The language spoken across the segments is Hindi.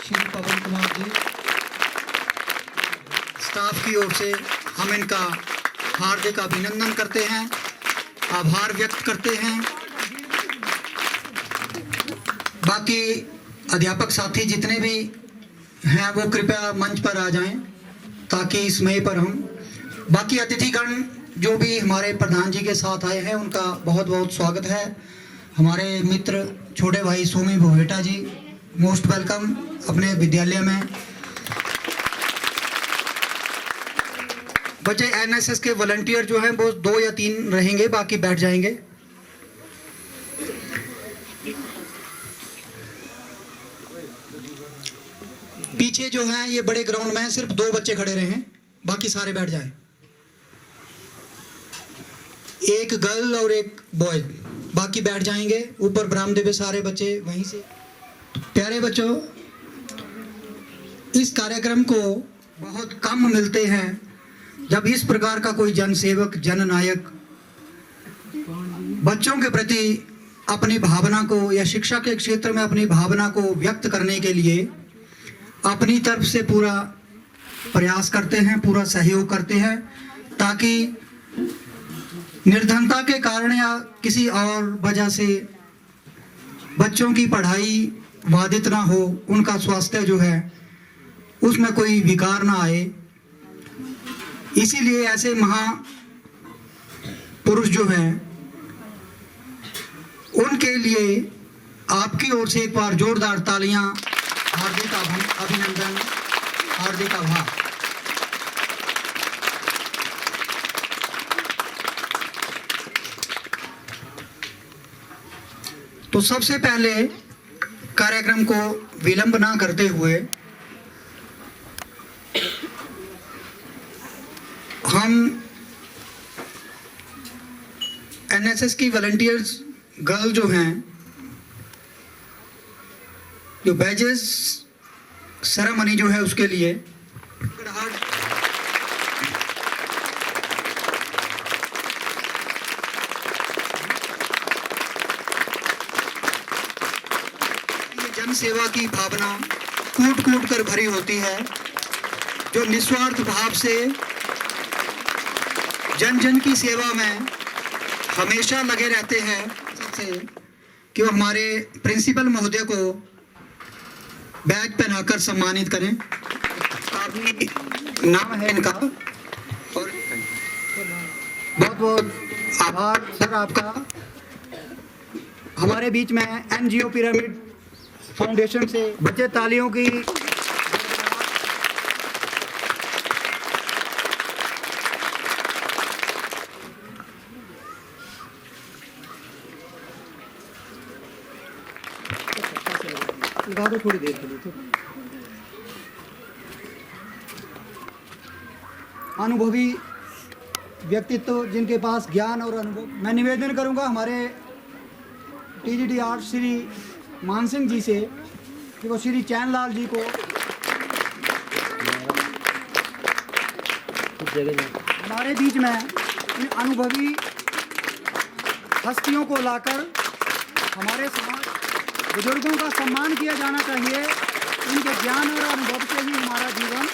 श्री पवन कुमार जी, स्टाफ की ओर से हम इनका हार्दिक अभिनंदन करते हैं, आभार व्यक्त करते हैं। बाकी अध्यापक साथी जितने भी हैं वो कृपया मंच पर आ जाएं ताकि इस मई पर हम बाकी अतिथिगण जो भी हमारे प्रधान जी के साथ आए हैं उनका बहुत बहुत स्वागत है। हमारे मित्र छोटे भाई सोमी भोवेटा जी, मोस्ट वेलकम अपने विद्यालय में। बच्चे एनएसएस के वॉलंटियर जो हैं वो 2 या 3 रहेंगे, बाकी बैठ जाएंगे। पीछे जो हैं ये बड़े ग्राउंड में सिर्फ 2 बच्चे खड़े रहे, बाकी सारे बैठ जाएं। एक गर्ल और एक बॉय, बाकी बैठ जाएंगे। ऊपर बरामदे पे सारे बच्चे वहीं से। प्यारे बच्चों, इस कार्यक्रम को बहुत कम मिलते हैं जब इस प्रकार का कोई जनसेवक, जननायक बच्चों के प्रति अपनी भावना को या शिक्षा के क्षेत्र में अपनी भावना को व्यक्त करने के लिए अपनी तरफ से पूरा प्रयास करते हैं, पूरा सहयोग करते हैं, ताकि निर्धनता के कारण या किसी और वजह से बच्चों की पढ़ाई बाधित ना हो, उनका स्वास्थ्य जो है उसमें कोई विकार ना आए। इसीलिए ऐसे महापुरुष जो हैं उनके लिए आपकी ओर से एक बार जोरदार तालियां, हार्दिक अभिनंदन, हार्दिक आभार। तो सबसे पहले कार्यक्रम को विलंब ना करते हुए हम एनएसएस की वॉलंटियर्स गर्ल जो हैं, जो बैजेस सेरेमनी जो है उसके लिए जन सेवा की भावना कूट कूट कर भरी होती है, जो निस्वार्थ भाव से जन जन की सेवा में हमेशा लगे रहते हैं। कि वो हमारे प्रिंसिपल महोदय को बैज पहनाकर सम्मानित करें। काफी नाम है इनका और बहुत बहुत आभार सर आपका। हमारे बीच में एनजीओ पिरामिड फाउंडेशन से बच्चे तालियों की लगा दो थोड़ी देर के लिए। तो अनुभवी व्यक्तित्व जिनके पास ज्ञान और अनुभव, मैं निवेदन करूंगा हमारे टीजीटी आर्ट श्री मान सिंह जी से कि वो श्री चैन लाल जी को हमारे बीच में इन अनुभवी हस्तियों को लाकर हमारे समाज बुजुर्गों का सम्मान किया जाना चाहिए। इनके ज्ञान और अनुभव से ही हमारा जीवन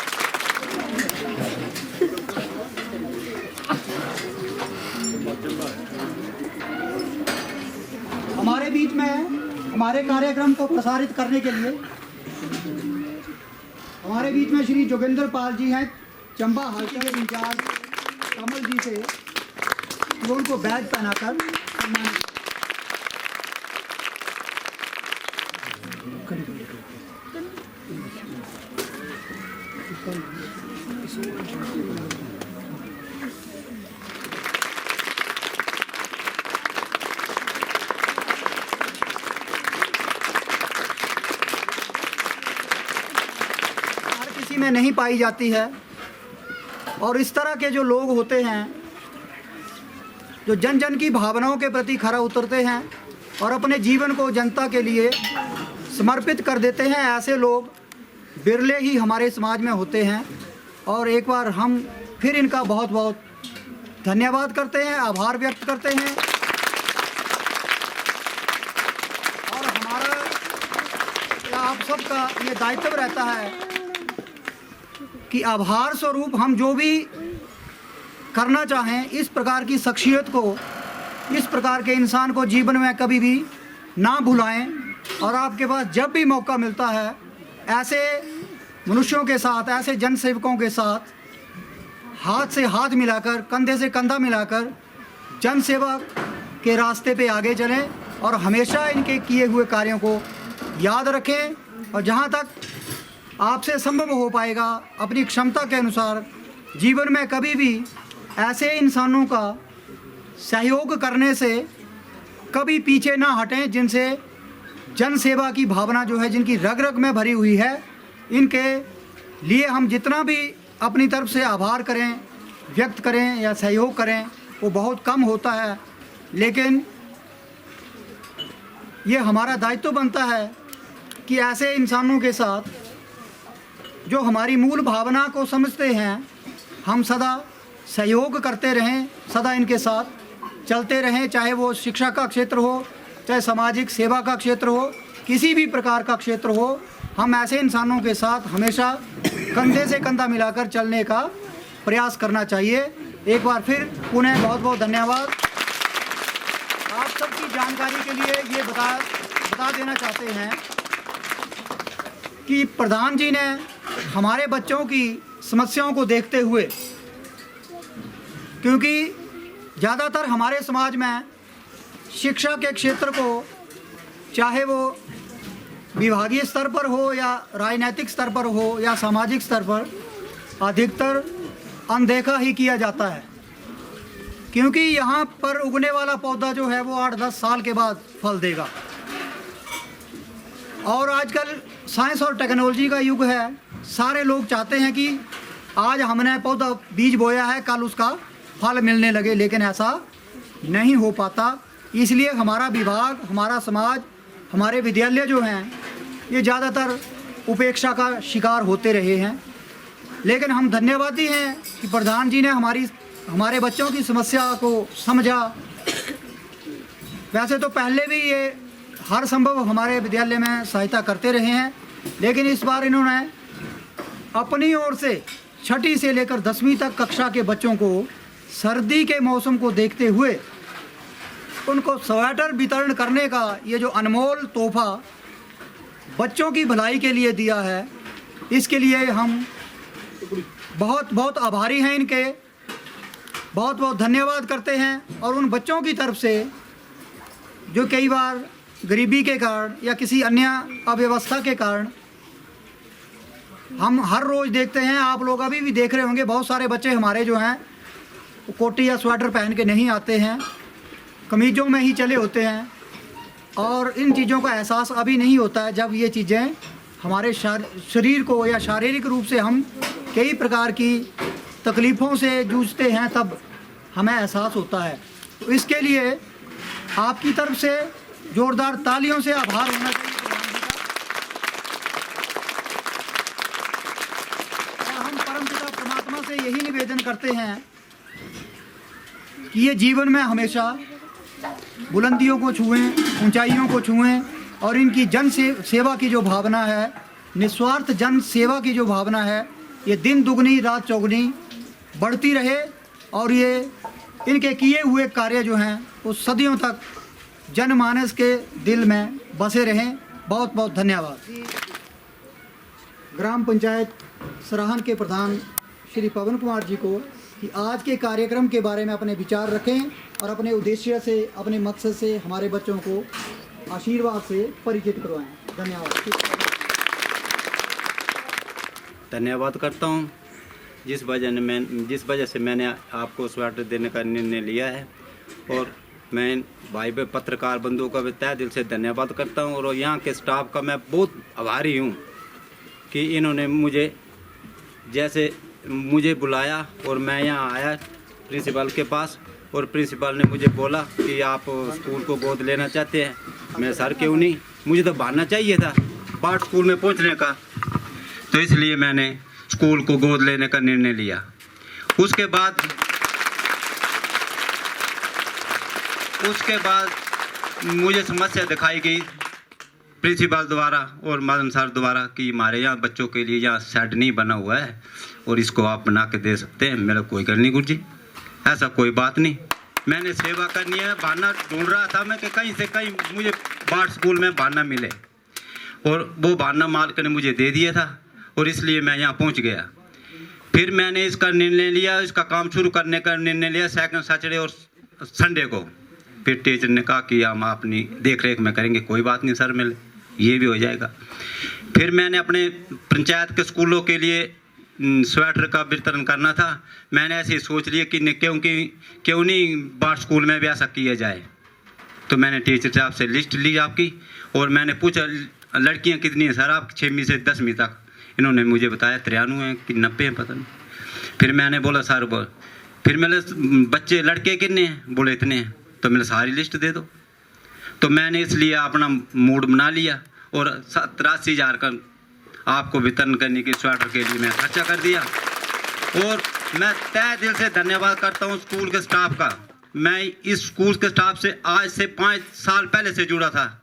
हमारे बीच में हमारे कार्यक्रम को प्रसारित करने के लिए हमारे बीच में श्री जोगिंदर पाल जी हैं, चंबा हल्के के इंचार्ज कमल जी से वो उनको बैज पहनाकर सम्मानित। हर किसी में नहीं पाई जाती है और इस तरह के जो लोग होते हैं जो जन जन की भावनाओं के प्रति खरा उतरते हैं और अपने जीवन को जनता के लिए समर्पित कर देते हैं, ऐसे लोग बिरले ही हमारे समाज में होते हैं। और एक बार हम फिर इनका बहुत बहुत धन्यवाद करते हैं, आभार व्यक्त करते हैं। और हमारा आप सबका ये दायित्व रहता है कि आभार स्वरूप हम जो भी करना चाहें, इस प्रकार की शख्सियत को, इस प्रकार के इंसान को जीवन में कभी भी ना भुलाएं। और आपके पास जब भी मौका मिलता है, ऐसे मनुष्यों के साथ, ऐसे जन सेवकों के साथ हाथ से हाथ मिलाकर, कंधे से कंधा मिलाकर जन सेवा के रास्ते पे आगे चलें और हमेशा इनके किए हुए कार्यों को याद रखें। और जहाँ तक आपसे संभव हो पाएगा, अपनी क्षमता के अनुसार जीवन में कभी भी ऐसे इंसानों का सहयोग करने से कभी पीछे ना हटें, जिनसे जन सेवा की भावना जो है, जिनकी रग रग में भरी हुई है। इनके लिए हम जितना भी अपनी तरफ से आभार करें, व्यक्त करें या सहयोग करें, वो बहुत कम होता है। लेकिन ये हमारा दायित्व बनता है कि ऐसे इंसानों के साथ जो हमारी मूल भावना को समझते हैं, हम सदा सहयोग करते रहें, सदा इनके साथ चलते रहें। चाहे वो शिक्षा का क्षेत्र हो, चाहे सामाजिक सेवा का क्षेत्र हो, किसी भी प्रकार का क्षेत्र हो, हम ऐसे इंसानों के साथ हमेशा कंधे से कंधा मिलाकर चलने का प्रयास करना चाहिए। एक बार फिर पुनः बहुत बहुत धन्यवाद। आप सबकी जानकारी के लिए ये बता देना चाहते हैं कि प्रधान जी ने हमारे बच्चों की समस्याओं को देखते हुए, क्योंकि ज़्यादातर हमारे समाज में शिक्षा के क्षेत्र को, चाहे वो विभागीय स्तर पर हो या राजनीतिक स्तर पर हो या सामाजिक स्तर पर, अधिकतर अनदेखा ही किया जाता है। क्योंकि यहाँ पर उगने वाला पौधा जो है वो 8-10 साल के बाद फल देगा। और आजकल साइंस और टेक्नोलॉजी का युग है। सारे लोग चाहते हैं कि आज हमने पौधा बीज बोया है, कल उसका फल मिलने लगे, लेकिन ऐसा नहीं हो पाता। इसलिए हमारा विभाग, हमारा समाज, हमारे विद्यालय जो हैं, ये ज़्यादातर उपेक्षा का शिकार होते रहे हैं। लेकिन हम धन्यवादी हैं कि प्रधान जी ने हमारे बच्चों की समस्या को समझा। वैसे तो पहले भी ये हर संभव हमारे विद्यालय में सहायता करते रहे हैं, लेकिन इस बार इन्होंने अपनी ओर से 6ठी से लेकर 10वीं तक कक्षा के बच्चों को सर्दी के मौसम को देखते हुए उनको स्वेटर वितरण करने का ये जो अनमोल तोहफा बच्चों की भलाई के लिए दिया है, इसके लिए हम बहुत बहुत आभारी हैं इनके, बहुत बहुत धन्यवाद करते हैं। और उन बच्चों की तरफ से जो कई बार गरीबी के कारण या किसी अन्य अव्यवस्था के कारण हम हर रोज़ देखते हैं, आप लोग अभी भी देख रहे होंगे, बहुत सारे बच्चे हमारे जो हैं कोटी या स्वेटर पहन के नहीं आते हैं, कमीज़ों में ही चले होते हैं। और इन चीज़ों का एहसास अभी नहीं होता है। जब ये चीज़ें हमारे शरीर को या शारीरिक रूप से हम कई प्रकार की तकलीफ़ों से जूझते हैं, तब हमें एहसास होता है। तो इसके लिए आपकी तरफ से जोरदार तालियों से आभार होना चाहिए प्रधान जी का। और हम परमपिता परमात्मा से यही निवेदन करते हैं कि ये जीवन में हमेशा बुलंदियों को छुएं, ऊंचाइयों को छुएं, और इनकी जन सेवा की जो भावना है, निस्वार्थ जन सेवा की जो भावना है, ये दिन दुगनी रात चौगुनी बढ़ती रहे। और ये इनके किए हुए कार्य जो हैं वो सदियों तक जनमानस के दिल में बसे रहें। बहुत बहुत धन्यवाद। ग्राम पंचायत सराहन के प्रधान श्री पवन कुमार जी को कि आज के कार्यक्रम के बारे में अपने विचार रखें और अपने उद्देश्य से, अपने मकसद से हमारे बच्चों को आशीर्वाद से परिचित करवाएं। धन्यवाद करता हूं जिस वजह से मैंने आपको स्वेटर देने का निर्णय लिया है। और मैं भाई पत्रकार बंधुओं का भी तहे दिल से धन्यवाद करता हूं। और यहाँ के स्टाफ का मैं बहुत आभारी हूँ कि इन्होंने मुझे बुलाया और मैं यहाँ आया प्रिंसिपल के पास, और प्रिंसिपल ने मुझे बोला कि आप स्कूल को गोद लेना चाहते हैं। मैं सर क्यों नहीं, मुझे तो बहाना चाहिए था पाठ स्कूल में पहुँचने का, तो इसलिए मैंने स्कूल को गोद लेने का निर्णय लिया। उसके बाद मुझे समस्या दिखाई गई प्रिंसिपल द्वारा और मैडम सर द्वारा कि हमारे यहाँ बच्चों के लिए यहाँ शेड नहीं बना हुआ है और इसको आप बना के दे सकते हैं। मेरा कोई गल नहीं गुरुजी, ऐसा कोई बात नहीं। मैंने सेवा करनी है, बहाना ढूंढ रहा था मैं कि कहीं से कहीं मुझे बाट स्कूल में बहाना मिले, और वो बहाना मालिक ने मुझे दे दिया था और इसलिए मैं यहाँ पहुँच गया। फिर मैंने इसका निर्णय लिया, इसका काम शुरू करने का निर्णय लिया सेकंड सैटरडे और संडे को। फिर टीचर ने कहा कि हम अपनी देख रेख में करेंगे। कोई बात नहीं सर, मिले ये भी हो जाएगा। फिर मैंने अपने पंचायत के स्कूलों के लिए स्वेटर का वितरण करना था। मैंने ऐसे ही सोच लिया कि क्यों नहीं बाट स्कूल में भी ऐसा किया जाए। तो मैंने टीचर साहब से लिस्ट ली आपकी और मैंने पूछा लड़कियां कितनी हैं सर आप 6वीं से 10वीं तक। इन्होंने मुझे बताया 93 हैं कि 90 हैं पता नहीं। फिर मैंने बोला सर फिर मैंने बच्चे लड़के कितने हैं, बोले इतने हैं। तो मैंने सारी लिस्ट दे दो। तो मैंने इसलिए अपना मूड बना लिया और 87,000 का आपको वितरण करने के स्वेटर के लिए मैं खर्चा कर दिया। और मैं तहे दिल से धन्यवाद करता हूँ स्कूल के स्टाफ का। मैं इस स्कूल के स्टाफ से आज से 5 साल पहले से जुड़ा था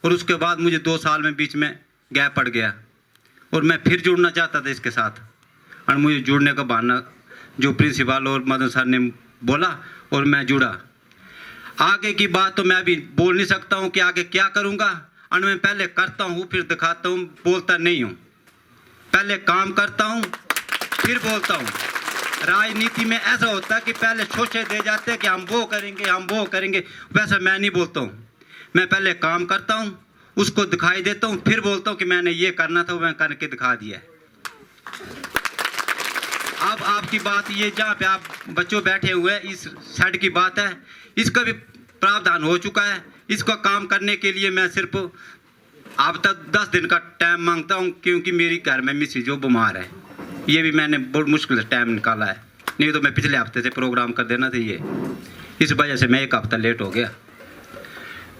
और उसके बाद मुझे 2 साल में बीच में गैप पड़ गया और मैं फिर जुड़ना चाहता था इसके साथ। और मुझे जुड़ने का बहाना जो प्रिंसिपल और मदन सर ने बोला और मैं जुड़ा। आगे की बात तो मैं अभी बोल नहीं सकता हूँ कि आगे क्या करूँगा। और मैं पहले करता हूँ फिर दिखाता हूँ, बोलता नहीं हूँ। पहले काम करता हूँ फिर बोलता हूँ। राजनीति में ऐसा होता है कि पहले छोटे दे जाते हैं कि हम वो करेंगे, वैसा मैं नहीं बोलता हूँ। मैं पहले काम करता हूँ, उसको दिखाई देता हूँ, फिर बोलता हूँ कि मैंने ये करना था, वो मैं करके दिखा दिया। अब आपकी बात ये जहाँ पे आप बच्चों बैठे हुए हैं, इस शेड की बात है, इसका भी प्रावधान हो चुका है। इसका काम करने के लिए मैं सिर्फ अब तक 10 दिन का टाइम मांगता हूँ, क्योंकि मेरी घर में मिसी जो बीमार है। ये भी मैंने बहुत मुश्किल से टाइम निकाला है, नहीं तो मैं पिछले हफ्ते से प्रोग्राम कर देना था। ये इस वजह से मैं 1 हफ्ता लेट हो गया।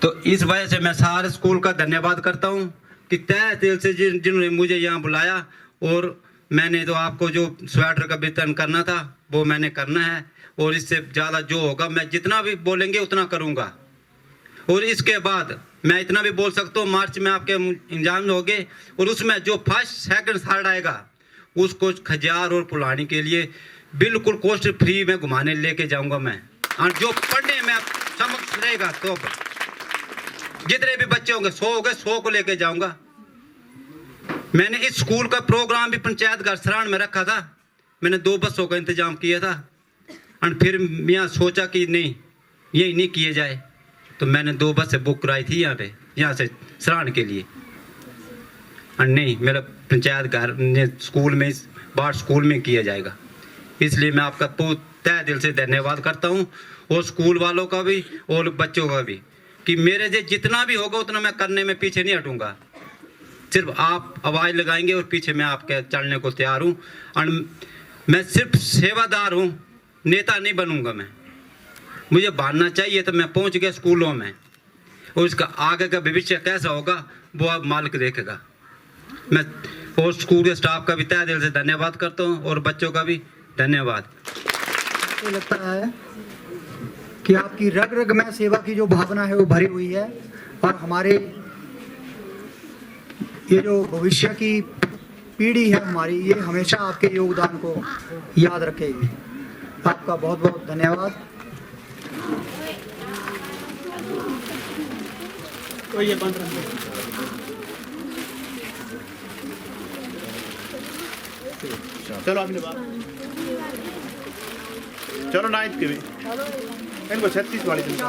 तो इस वजह से मैं सारे स्कूल का धन्यवाद करता हूँ कि तहे दिल से जिन्होंने मुझे यहाँ बुलाया। और मैंने तो आपको जो स्वेटर का वितरण करना था वो मैंने करना है, और इससे ज़्यादा जो होगा मैं जितना भी बोलेंगे उतना करूँगा। और इसके बाद मैं इतना भी बोल सकता हूँ, मार्च में आपके एग्जाम होंगे और उसमें जो फर्स्ट सेकंड थर्ड आएगा उसको खजियार और पुलानी के लिए बिल्कुल कॉस्ट फ्री में घुमाने लेके जाऊँगा मैं। और जो पढ़ने में समक्ष रहेगा तो जितने भी बच्चे होंगे 100 को लेके जाऊँगा। मैंने इस स्कूल का प्रोग्राम भी पंचायत घर सराण में रखा था। मैंने 2 बसों का इंतजाम किया था और फिर मैं सोचा कि नहीं यही नहीं किए जाए, तो मैंने 2 बसें बुक कराई थी यहाँ से सराण के लिए। और नहीं, मेरा पंचायत घर स्कूल में बाट स्कूल में किया जाएगा। इसलिए मैं आपका तहे दिल से धन्यवाद करता हूँ, और स्कूल वालों का भी और बच्चों का भी, कि मेरे से जितना भी होगा उतना मैं करने में पीछे नहीं हटूँगा। सिर्फ आप आवाज़ लगाएंगे और पीछे मैं आपके चलने को तैयार हूँ। और मैं सिर्फ सेवादार हूँ, नेता नहीं बनूँगा मैं। मुझे बनना चाहिए तो मैं पहुँच गया स्कूलों में, और इसका आगे का भविष्य कैसा होगा वो अब मालिक देखेगा। मैं और स्कूल के स्टाफ का भी तहे दिल से धन्यवाद करता हूँ और बच्चों का भी धन्यवाद। मुझे लगता है कि आपकी रग रग में सेवा की जो भावना है वो भरी हुई है, और हमारे ये जो भविष्य की पीढ़ी है हमारी, ये हमेशा आपके योगदान को याद रखेगी। आपका बहुत बहुत धन्यवाद। तो ये बंद चलो आपने बात चलो 9th के भी इनको 36 वाली जल्दी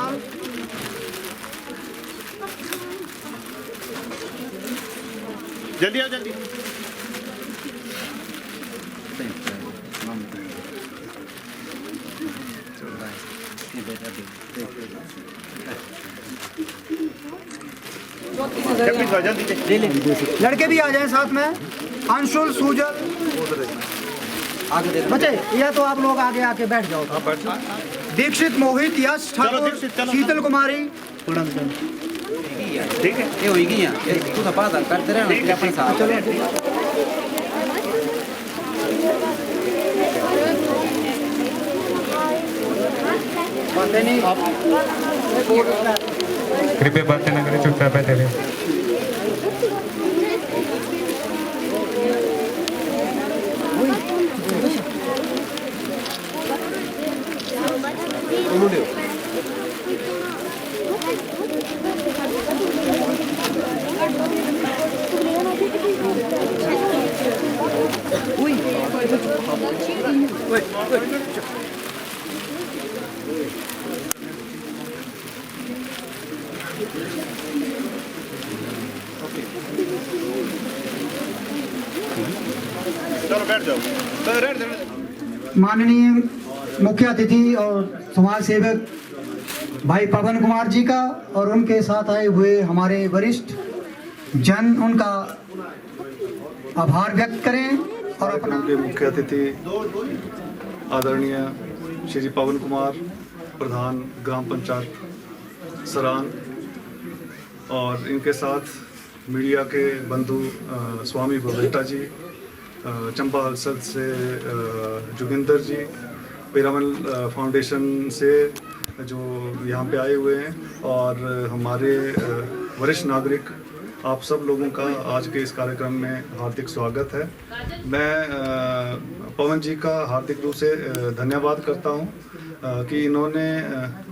आओ जल्दी। जल्दी लड़के भी आ जाएं साथ में। अंशुल, सुजल, बच्चे या तो आप लोग आगे आके बैठ जाओ। दीक्षित, मोहित, यश ठाकुर, शीतल कुमारी, ठीक है ये होगी यहाँ तू तो बात करते रहना अपने साथ। बातें नहीं, कृपया बातें न करें, चुपचाप बैठे रहे। चलो बैठ जाओ। माननीय मुख्य अतिथि और समाज सेवक भाई पवन कुमार जी का और उनके साथ आए हुए हमारे वरिष्ठ जन उनका आभार व्यक्त करें और अपना के मुख्य अतिथि आदरणीय श्री पवन कुमार, प्रधान ग्राम पंचायत सरान, और इनके साथ मीडिया के बंधु स्वामी बबेटा जी, चंबा हलचल से जोगिंदर जी, पिरामल फाउंडेशन से जो यहाँ पे आए हुए हैं, और हमारे वरिष्ठ नागरिक, आप सब लोगों का आज के इस कार्यक्रम में हार्दिक स्वागत है। मैं पवन जी का हार्दिक रूप से धन्यवाद करता हूँ कि इन्होंने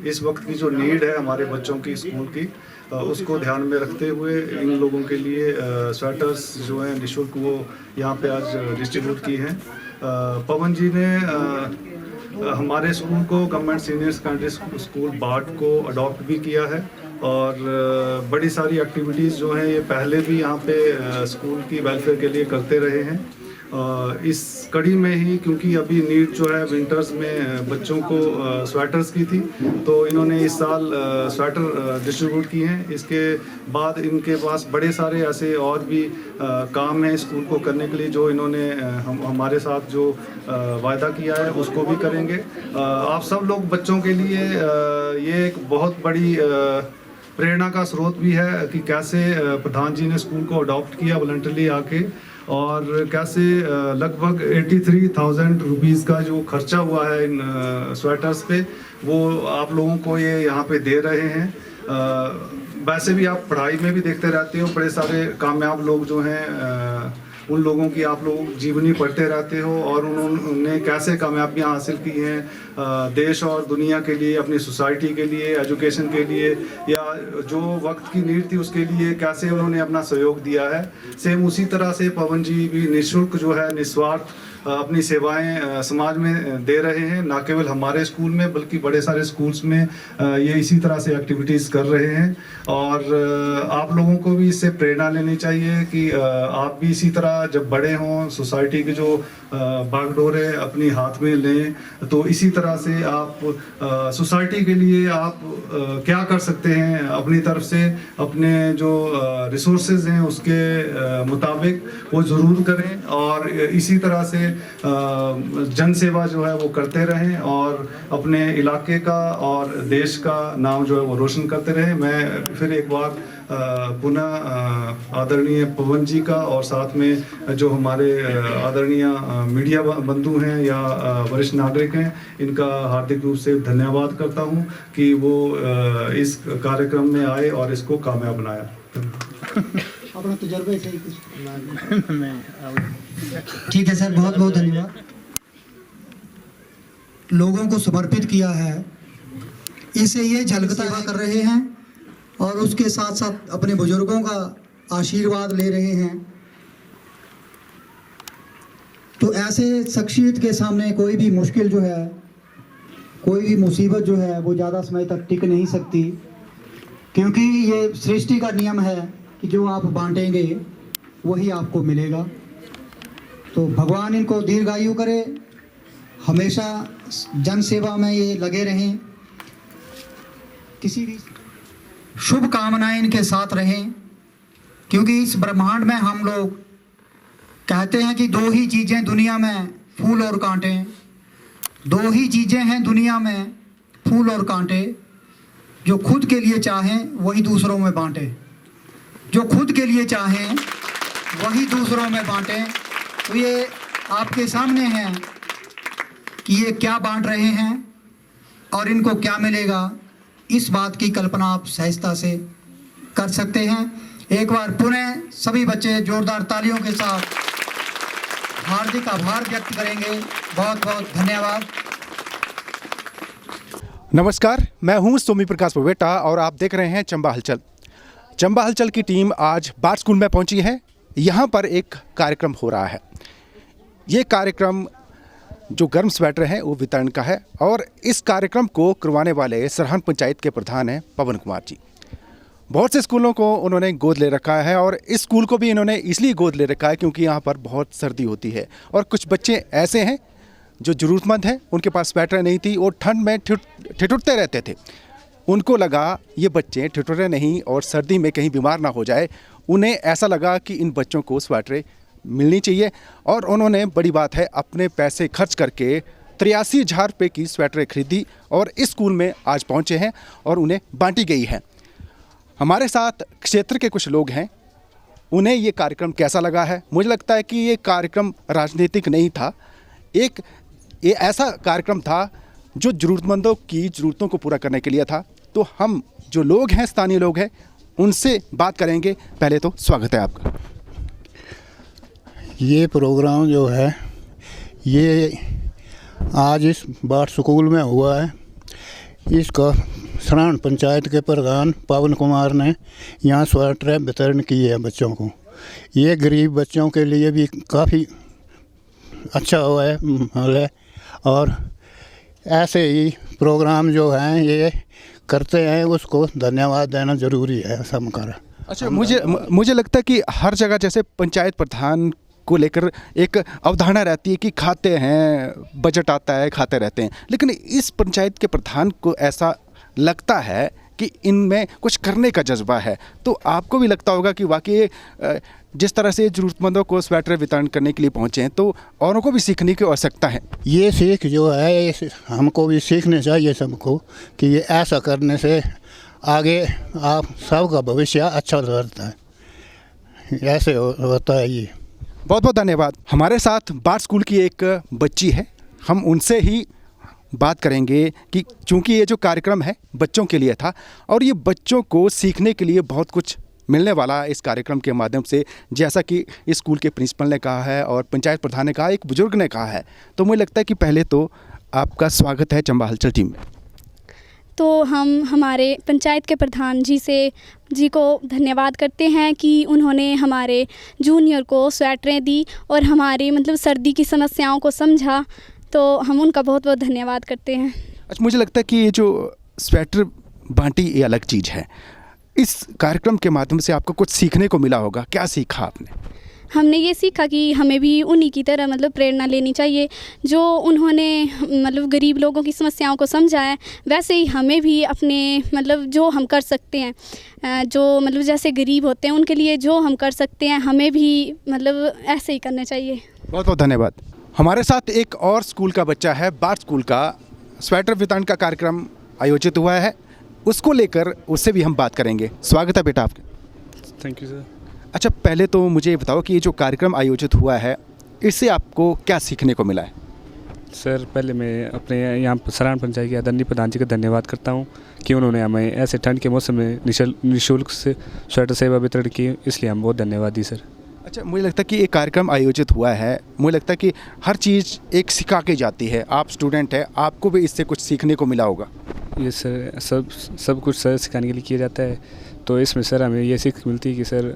इस वक्त की जो नीड है हमारे बच्चों की स्कूल की, उसको ध्यान में रखते हुए इन लोगों के लिए स्वेटर्स जो हैं निःशुल्क वो यहाँ पे आज डिस्ट्रीब्यूट की हैं। पवन जी ने हमारे स्कूल को गवर्नमेंट सीनियर सेकेंडरी स्कूल बाट को अडॉप्ट भी किया है, और बड़ी सारी एक्टिविटीज़ जो हैं ये पहले भी यहाँ पे स्कूल की वेलफेयर के लिए करते रहे हैं। इस कड़ी में ही, क्योंकि अभी नीड जो है विंटर्स में बच्चों को स्वेटर्स की थी, तो इन्होंने इस साल स्वेटर डिस्ट्रीब्यूट किए हैं। इसके बाद इनके पास बड़े सारे ऐसे और भी काम हैं स्कूल को करने के लिए, जो इन्होंने हमारे साथ जो वायदा किया है उसको भी करेंगे। आप सब लोग बच्चों के लिए ये एक बहुत बड़ी प्रेरणा का स्रोत भी है कि कैसे प्रधान जी ने स्कूल को अडॉप्ट किया वॉलंटरली आके, और कैसे लगभग 83,000 रुपीज़ का जो खर्चा हुआ है इन स्वेटर्स पे, वो आप लोगों को ये यहाँ पे दे रहे हैं। वैसे भी आप पढ़ाई में भी देखते रहते हो, बड़े सारे कामयाब लोग जो हैं उन लोगों की आप लोग जीवनी पढ़ते रहते हो, और उन्होंने कैसे कामयाबियां हासिल की हैं देश और दुनिया के लिए, अपनी सोसाइटी के लिए, एजुकेशन के लिए, या जो वक्त की नीड थी उसके लिए कैसे उन्होंने अपना सहयोग दिया है। सेम उसी तरह से पवन जी भी निःशुल्क जो है, निस्वार्थ अपनी सेवाएं समाज में दे रहे हैं, ना केवल हमारे स्कूल में बल्कि बड़े सारे स्कूल्स में ये इसी तरह से एक्टिविटीज़ कर रहे हैं। और आप लोगों को भी इससे प्रेरणा लेनी चाहिए कि आप भी इसी तरह जब बड़े हों, सोसाइटी के जो बागडोरे अपनी हाथ में लें, तो इसी तरह से आप सोसाइटी के लिए आप क्या कर सकते हैं अपनी तरफ से, अपने जो रिसोर्सेज हैं उसके मुताबिक वो ज़रूर करें, और इसी तरह से जन सेवा जो है वो करते रहें, और अपने इलाके का और देश का नाम जो है वो रोशन करते रहें। मैं फिर एक बार पुनः आदरणीय पवन जी का, और साथ में जो हमारे आदरणीय मीडिया बंधु हैं या वरिष्ठ नागरिक हैं, इनका हार्दिक रूप से धन्यवाद करता हूं कि वो इस कार्यक्रम में आए और इसको कामयाब बनाया। अपना तजुर्बे से ही कुछ ठीक है सर, बहुत बहुत धन्यवाद। लोगों को समर्पित किया है, इसे ये झलकता कर रहे हैं, और उसके साथ साथ अपने बुजुर्गों का आशीर्वाद ले रहे हैं। तो ऐसे शख्सियत के सामने कोई भी मुश्किल जो है, कोई भी मुसीबत जो है वो ज़्यादा समय तक टिक नहीं सकती, क्योंकि ये सृष्टि का नियम है कि जो आप बांटेंगे वही आपको मिलेगा। तो भगवान इनको दीर्घायु करे, हमेशा जन सेवा में ये लगे रहें, किसी भी शुभ कामनाएं इनके साथ रहें, क्योंकि इस ब्रह्मांड में हम लोग कहते हैं कि दो ही चीज़ें दुनिया में, फूल और कांटे। दो ही चीज़ें हैं दुनिया में, फूल और कांटे। जो खुद के लिए चाहें वही दूसरों में बांटें, जो खुद के लिए चाहें वही दूसरों में बांटें। तो ये आपके सामने है कि ये क्या बांट रहे हैं और इनको क्या मिलेगा, इस बात की कल्पना आप सहजता से कर सकते हैं। एक बार पुनः सभी बच्चे जोरदार तालियों के साथ हार्दिक आभार व्यक्त करेंगे। बहुत बहुत धन्यवाद। नमस्कार, मैं हूं सोमी प्रकाश बबेटा और आप देख रहे हैं चंबा हलचल। चंबा हलचल की टीम आज बाट स्कूल में पहुंची है। यहां पर एक कार्यक्रम हो रहा है। ये कार्यक्रम जो गर्म स्वेटर है वो वितरण का है, और इस कार्यक्रम को करवाने वाले सरहन पंचायत के प्रधान हैं पवन कुमार जी। बहुत से स्कूलों को उन्होंने गोद ले रखा है और इस स्कूल को भी इन्होंने इसलिए गोद ले रखा है क्योंकि यहाँ पर बहुत सर्दी होती है और कुछ बच्चे ऐसे हैं जो ज़रूरतमंद हैं, उनके पास स्वेटर नहीं थी और ठंड में ठिठुरते रहते थे। उनको लगा ये बच्चे ठिठुरे नहीं और सर्दी में कहीं बीमार ना हो जाए। उन्हें ऐसा लगा कि इन बच्चों को स्वेटरें मिलनी चाहिए और उन्होंने, बड़ी बात है, अपने पैसे खर्च करके 83,000 रुपये की स्वेटरें खरीदी और इस स्कूल में आज पहुँचे हैं और उन्हें बांटी गई है। हमारे साथ क्षेत्र के कुछ लोग हैं, उन्हें ये कार्यक्रम कैसा लगा है। मुझे लगता है कि ये कार्यक्रम राजनीतिक नहीं था, ये ऐसा कार्यक्रम था जो ज़रूरतमंदों की ज़रूरतों को पूरा करने के लिए था। तो हम जो लोग हैं, स्थानीय लोग हैं, उनसे बात करेंगे। पहले तो स्वागत है आपका। ये प्रोग्राम जो है ये आज इस बाट स्कूल में हुआ है। इसका सरान पंचायत के प्रधान पवन कुमार ने यहाँ स्वेटर वितरण किए हैं बच्चों को। ये गरीब बच्चों के लिए भी काफ़ी अच्छा हुआ है माहौल है और ऐसे ही प्रोग्राम जो हैं ये करते हैं, उसको धन्यवाद देना ज़रूरी है सब कर। अच्छा, मुझे लगता है कि हर जगह जैसे पंचायत प्रधान को लेकर एक अवधारणा रहती है कि खाते हैं, बजट आता है, खाते रहते हैं, लेकिन इस पंचायत के प्रधान को ऐसा लगता है कि इनमें कुछ करने का जज्बा है। तो आपको भी लगता होगा कि वाकई जिस तरह से ज़रूरतमंदों को स्वेटर वितरण करने के लिए पहुँचे हैं तो औरों को भी सीखने की आवश्यकता है। ये सीख जो है हमको भी सीखने चाहिए सबको कि ये ऐसा करने से आगे आप सबका भविष्य अच्छा सुधरता है, ऐसे होता है ये। बहुत बहुत धन्यवाद। हमारे साथ बाट स्कूल की एक बच्ची है, हम उनसे ही बात करेंगे कि चूँकि ये जो कार्यक्रम है बच्चों के लिए था और ये बच्चों को सीखने के लिए बहुत कुछ मिलने वाला है इस कार्यक्रम के माध्यम से, जैसा कि इस स्कूल के प्रिंसिपल ने कहा है और पंचायत प्रधान ने कहा, एक बुजुर्ग ने कहा है। तो मुझे लगता है कि पहले तो आपका स्वागत है चंबा हलचल टीम में। तो हम हमारे पंचायत के प्रधान जी को धन्यवाद करते हैं कि उन्होंने हमारे जूनियर को स्वेटरें दी और हमारी मतलब सर्दी की समस्याओं को समझा, तो हम उनका बहुत बहुत धन्यवाद करते हैं। अच्छा, मुझे लगता है कि ये जो स्वेटर बांटी ये अलग चीज़ है। इस कार्यक्रम के माध्यम से आपको कुछ सीखने को मिला होगा, क्या सीखा आपने? हमने ये सीखा कि हमें भी उन्हीं की तरह मतलब प्रेरणा लेनी चाहिए, जो उन्होंने मतलब गरीब लोगों की समस्याओं को समझा है, वैसे ही हमें भी अपने मतलब जो हम कर सकते हैं, जो मतलब जैसे गरीब होते हैं उनके लिए जो हम कर सकते हैं, हमें भी मतलब ऐसे ही करना चाहिए। बहुत बहुत धन्यवाद। हमारे साथ एक और स्कूल का बच्चा है, बाट स्कूल का। स्वेटर वितरण का कार्यक्रम आयोजित हुआ है, उसको लेकर उससे भी हम बात करेंगे। स्वागत है बेटा आपके। Thank you sir. अच्छा, पहले तो मुझे ये बताओ कि ये जो कार्यक्रम आयोजित हुआ है इससे आपको क्या सीखने को मिला है? सर, पहले मैं अपने यहाँ सरान पंचायत के आदरणीय प्रधान जी का धन्यवाद करता हूँ कि उन्होंने हमें ऐसे ठंड के मौसम में निःशुल्क से स्वेटर सेवा वितरण की, इसलिए हम बहुत धन्यवाद दी सर। अच्छा, मुझे लगता है कि एक कार्यक्रम आयोजित हुआ है, मुझे लगता है कि हर चीज़ एक सिखा के जाती है। आप स्टूडेंट हैं, आपको भी इससे कुछ सीखने को मिला होगा। ये सर सब कुछ सर सिखाने के लिए किया जाता है, तो इसमें सर हमें ये सीख मिलती है कि सर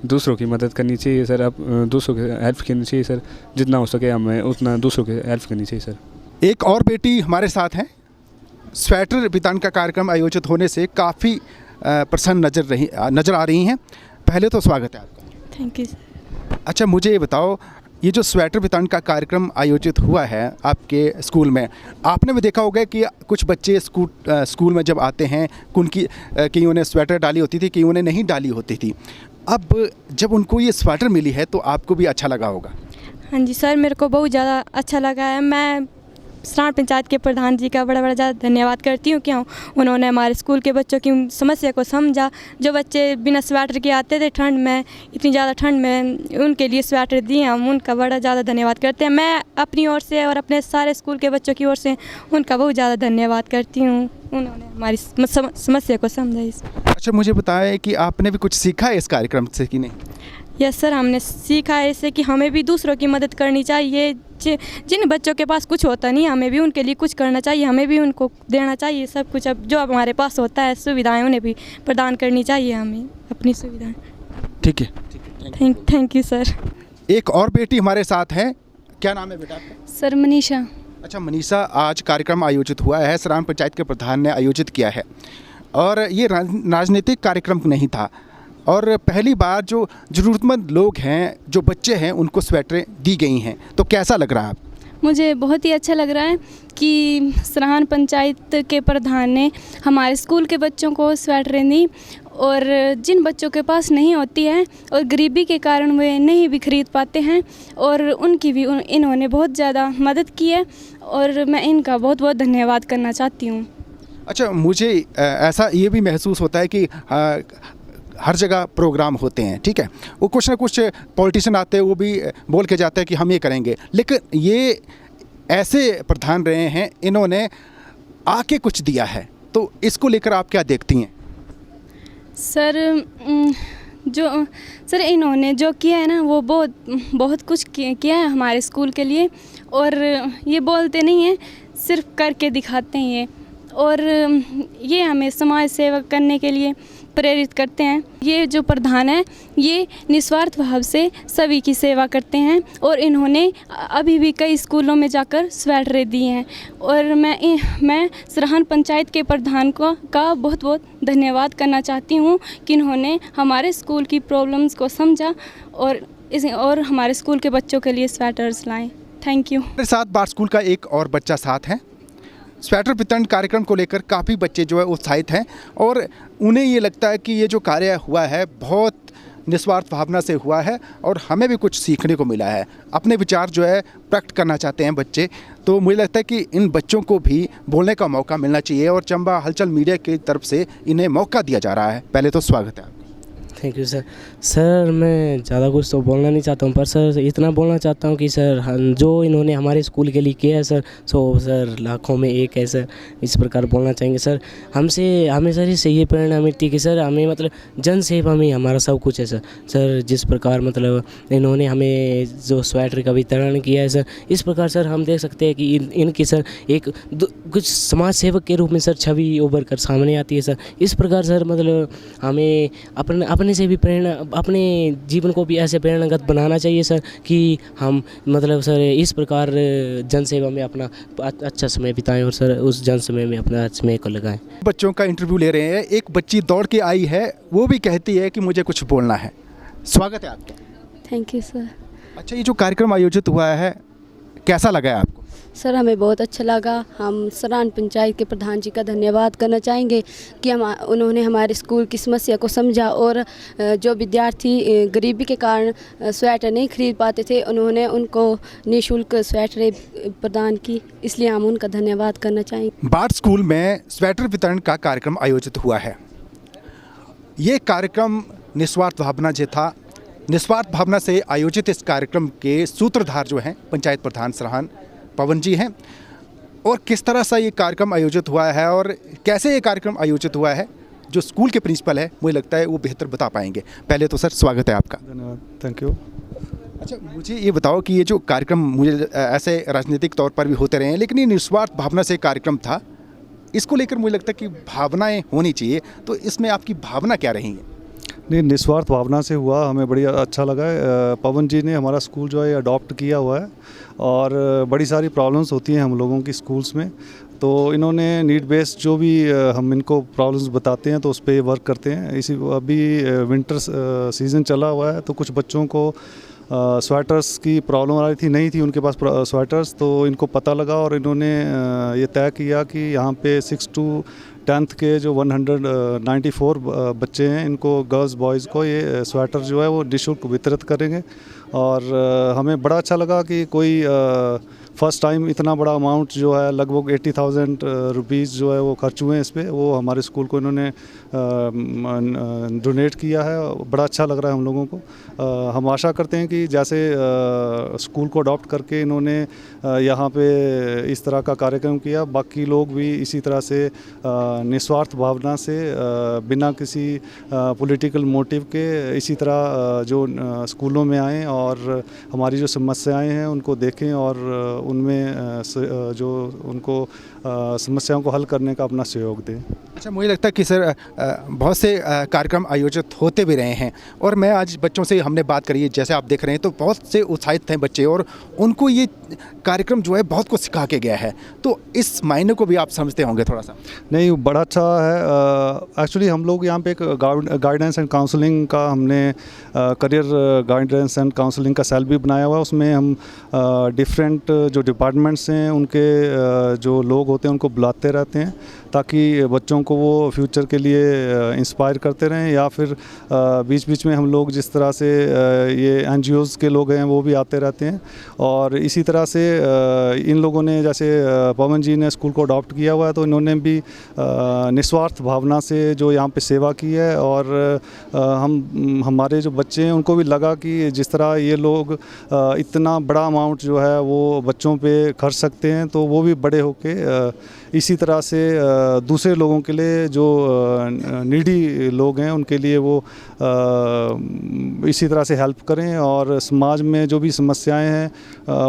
दूसरों की मदद करनी चाहिए सर, अब दूसरों की हेल्प करनी चाहिए सर, जितना हो सके हमें उतना दूसरों की हेल्प करनी चाहिए सर। एक और बेटी हमारे साथ हैं। स्वेटर वितरण का कार्यक्रम आयोजित होने से काफ़ी प्रसन्न नज़र आ रही हैं। पहले तो स्वागत है आपका। Thank you sir. अच्छा, मुझे ये बताओ, ये जो स्वेटर वितरण का कार्यक्रम आयोजित हुआ है आपके स्कूल में, आपने भी देखा होगा कि कुछ बच्चे स्कूल में जब आते हैं कईयों ने स्वेटर डाली होती थी, कईयों ने नहीं डाली होती थी। अब जब उनको ये स्वेटर मिली है तो आपको भी अच्छा लगा होगा। हाँ जी सर, मेरे को बहुत ज़्यादा अच्छा लगा है। मैं सरान पंचायत के प्रधान जी का बड़ा ज़्यादा धन्यवाद करती हूँ, क्यों उन्होंने हमारे स्कूल के बच्चों की समस्या को समझा। जो बच्चे बिना स्वेटर के आते थे ठंड में, इतनी ज़्यादा ठंड में, उनके लिए स्वेटर दिए, हम उनका बड़ा ज़्यादा धन्यवाद करते हैं। मैं अपनी ओर से और अपने सारे स्कूल के बच्चों की ओर से उनका बहुत ज़्यादा धन्यवाद करती हूँ, उन्होंने हमारी समस्या को समझा। अच्छा, मुझे बताएं कि आपने भी कुछ सीखा है इस कार्यक्रम से कि नहीं? यस सर, हमने सीखा है इससे कि हमें भी दूसरों की मदद करनी चाहिए। जिन बच्चों के पास कुछ होता नहीं, हमें भी उनके लिए कुछ करना चाहिए, हमें भी उनको देना चाहिए सब कुछ। अब जो हमारे पास होता है सुविधाएं, उन्हें भी प्रदान करनी चाहिए, हमें अपनी सुविधाएं। ठीक है, थैंक यू सर। एक और बेटी हमारे साथ है, क्या नाम है बेटा आपका? सर मनीषा। अच्छा मनीषा, आज कार्यक्रम आयोजित हुआ है, सरान पंचायत के प्रधान ने आयोजित किया है। और ये राजनीतिक कार्यक्रम नहीं था, और पहली बार जो ज़रूरतमंद लोग हैं, जो बच्चे हैं, उनको स्वेटरें दी गई हैं, तो कैसा लग रहा है आपको? मुझे बहुत ही अच्छा लग रहा है कि सराहन पंचायत के प्रधान ने हमारे स्कूल के बच्चों को स्वेटरें दी, और जिन बच्चों के पास नहीं होती है और गरीबी के कारण वे नहीं भी खरीद पाते हैं, और उनकी भी इन्होंने बहुत ज़्यादा मदद की है, और मैं इनका बहुत बहुत धन्यवाद करना चाहती हूँ। अच्छा, मुझे ऐसा ये भी महसूस होता है कि हर जगह प्रोग्राम होते हैं, ठीक है, वो कुछ ना कुछ पॉलिटिशियन आते हैं, वो भी बोल के जाते हैं कि हम ये करेंगे, लेकिन ये ऐसे प्रधान रहे हैं, इन्होंने आके कुछ दिया है, तो इसको लेकर आप क्या देखती हैं? सर इन्होंने जो किया है ना, वो बहुत कुछ किया है हमारे स्कूल के लिए, और ये बोलते नहीं हैं, सिर्फ करके दिखाते हैं ये, और ये हमें समाज सेवा करने के लिए प्रेरित करते हैं। ये जो प्रधान है, ये निस्वार्थ भाव से सभी की सेवा करते हैं, और इन्होंने अभी भी कई स्कूलों में जाकर स्वेटरें दी हैं, और मैं सराहन पंचायत के प्रधान का बहुत बहुत धन्यवाद करना चाहती हूँ कि इन्होंने हमारे स्कूल की प्रॉब्लम्स को समझा और हमारे स्कूल के बच्चों के लिए स्वेटर्स लाएँ। Thank you. मेरे साथ बार स्कूल का एक और बच्चा साथ है। स्वेटर वितरण कार्यक्रम को लेकर काफ़ी बच्चे जो है उत्साहित हैं, और उन्हें ये लगता है कि ये जो कार्य हुआ है बहुत निस्वार्थ भावना से हुआ है, और हमें भी कुछ सीखने को मिला है। अपने विचार जो है प्रकट करना चाहते हैं बच्चे, तो मुझे लगता है कि इन बच्चों को भी बोलने का मौका मिलना चाहिए, और चंबा हलचल मीडिया की तरफ से इन्हें मौका दिया जा रहा है। पहले तो स्वागत है। Thank you sir. सर मैं ज़्यादा कुछ तो बोलना नहीं चाहता हूँ, पर सर इतना बोलना चाहता हूँ कि सर जो इन्होंने हमारे स्कूल के लिए किया है सर, सर लाखों में एक है सर, इस प्रकार बोलना चाहेंगे सर। हमें सर इससे ये प्रेरणा मिलती है कि सर हमें मतलब जन सेवा में हमारा सब कुछ है सर। जिस प्रकार मतलब इन्होंने हमें जो स्वेटर का वितरण किया है सर, इस प्रकार सर हम देख सकते हैं कि इनकी सर एक कुछ समाज सेवक के रूप में सर छवि उभर कर सामने आती है सर। इस प्रकार सर मतलब हमें अपने से भी प्रेरणा, अपने जीवन को भी ऐसे प्रेरणागत बनाना चाहिए सर कि हम मतलब सर इस प्रकार जन सेवा में अपना अच्छा समय बिताएं, और सर उस जन समय में अपना समय को लगाएं। बच्चों का इंटरव्यू ले रहे हैं। एक बच्ची दौड़ के आई है, वो भी कहती है कि मुझे कुछ बोलना है। स्वागत है आपका। Thank you sir. अच्छा, ये जो कार्यक्रम आयोजित हुआ है कैसा लगा है आपको? सर हमें बहुत अच्छा लगा। हम सराहन पंचायत के प्रधान जी का धन्यवाद करना चाहेंगे कि उन्होंने हमारे स्कूल की समस्या को समझा, और जो विद्यार्थी गरीबी के कारण स्वेटर नहीं खरीद पाते थे, उन्होंने उनको निःशुल्क स्वेटरें प्रदान की, इसलिए हम उनका धन्यवाद करना चाहेंगे। बार स्कूल में स्वेटर वितरण का कार्यक्रम आयोजित हुआ है। ये कार्यक्रम निस्वार्थ भावना से था। निस्वार्थ भावना से आयोजित इस कार्यक्रम के सूत्रधार जो हैं पंचायत प्रधान सराहन पवन जी हैं, और किस तरह से ये कार्यक्रम आयोजित हुआ है और कैसे ये कार्यक्रम आयोजित हुआ है, जो स्कूल के प्रिंसिपल है मुझे लगता है वो बेहतर बता पाएंगे। पहले तो सर स्वागत है आपका। धन्यवाद। Thank you. अच्छा, मुझे ये बताओ कि ये जो कार्यक्रम मुझे ऐसे राजनीतिक तौर पर भी होते रहे हैं, लेकिन ये निस्वार्थ भावना से कार्यक्रम था, इसको लेकर मुझे लगता है कि भावनाएँ होनी चाहिए, तो इसमें आपकी भावना क्या रही है? नहीं, निस्वार्थ भावना से हुआ, हमें बड़ी अच्छा लगा है। पवन जी ने हमारा स्कूल जो है अडॉप्ट किया हुआ है, और बड़ी सारी प्रॉब्लम्स होती हैं हम लोगों की स्कूल्स में, तो इन्होंने नीड बेस्ड जो भी हम इनको प्रॉब्लम्स बताते हैं तो उस पर वर्क करते हैं। इसी अभी विंटर सीज़न चला हुआ है, तो कुछ बच्चों को स्वेटर्स की प्रॉब्लम आ रही थी, नहीं थी उनके पास स्वेटर्स, तो इनको पता लगा और इन्होंने ये तय किया कि यहाँ पे 6 to 10th के जो 194 बच्चे हैं, इनको गर्ल्स बॉयज़ को ये स्वेटर जो है वो निःशुल्क वितरित करेंगे। और हमें बड़ा अच्छा लगा कि कोई फ़र्स्ट टाइम इतना बड़ा अमाउंट जो है लगभग 80,000 रुपीज़ जो है वो खर्च हुए हैं इस पर, वो हमारे स्कूल को इन्होंने डोनेट किया है। बड़ा अच्छा लग रहा है हम लोगों को। हम आशा करते हैं कि जैसे स्कूल को अडॉप्ट करके इन्होंने यहाँ पे इस तरह का कार्यक्रम किया, बाकी लोग भी इसी तरह से निस्वार्थ भावना से बिना किसी पॉलिटिकल मोटिव के इसी तरह जो स्कूलों में आएँ और हमारी जो समस्याएं हैं उनको देखें और उनमें जो उनको समस्याओं को हल करने का अपना सहयोग दें। अच्छा, मुझे लगता है कि सर बहुत से कार्यक्रम आयोजित होते भी रहे हैं और मैं आज बच्चों से हमने बात करी है, जैसे आप देख रहे हैं तो बहुत से उत्साहित थे बच्चे और उनको ये कार्यक्रम जो है बहुत कुछ सिखा के गया है। तो इस मायने को भी आप समझते होंगे थोड़ा सा। नहीं, बड़ा अच्छा है। एक्चुअली हम लोग यहाँ पे एक गाइडेंस एंड काउंसलिंग का हमने करियर गाइडेंस एंड काउंसलिंग का सेल भी बनाया हुआ है। उसमें हम डिफरेंट जो डिपार्टमेंट्स हैं उनके जो लोग होते हैं उनको बुलाते रहते हैं ताकि बच्चों को वो फ्यूचर के लिए इंस्पायर करते रहें, या फिर बीच बीच में हम लोग जिस तरह से ये NGOs के लोग हैं वो भी आते रहते हैं। और इसी तरह से इन लोगों ने, जैसे पवन जी ने स्कूल को अडॉप्ट किया हुआ है, तो इन्होंने भी निस्वार्थ भावना से जो यहाँ पे सेवा की है। और हमारे जो बच्चे हैं उनको भी लगा कि जिस तरह ये लोग इतना बड़ा अमाउंट जो है वो बच्चों पे खर्च सकते हैं, तो वो भी बड़े होके इसी तरह से दूसरे लोगों के लिए जो नीडी लोग हैं उनके लिए वो इसी तरह से हेल्प करें और समाज में जो भी समस्याएं हैं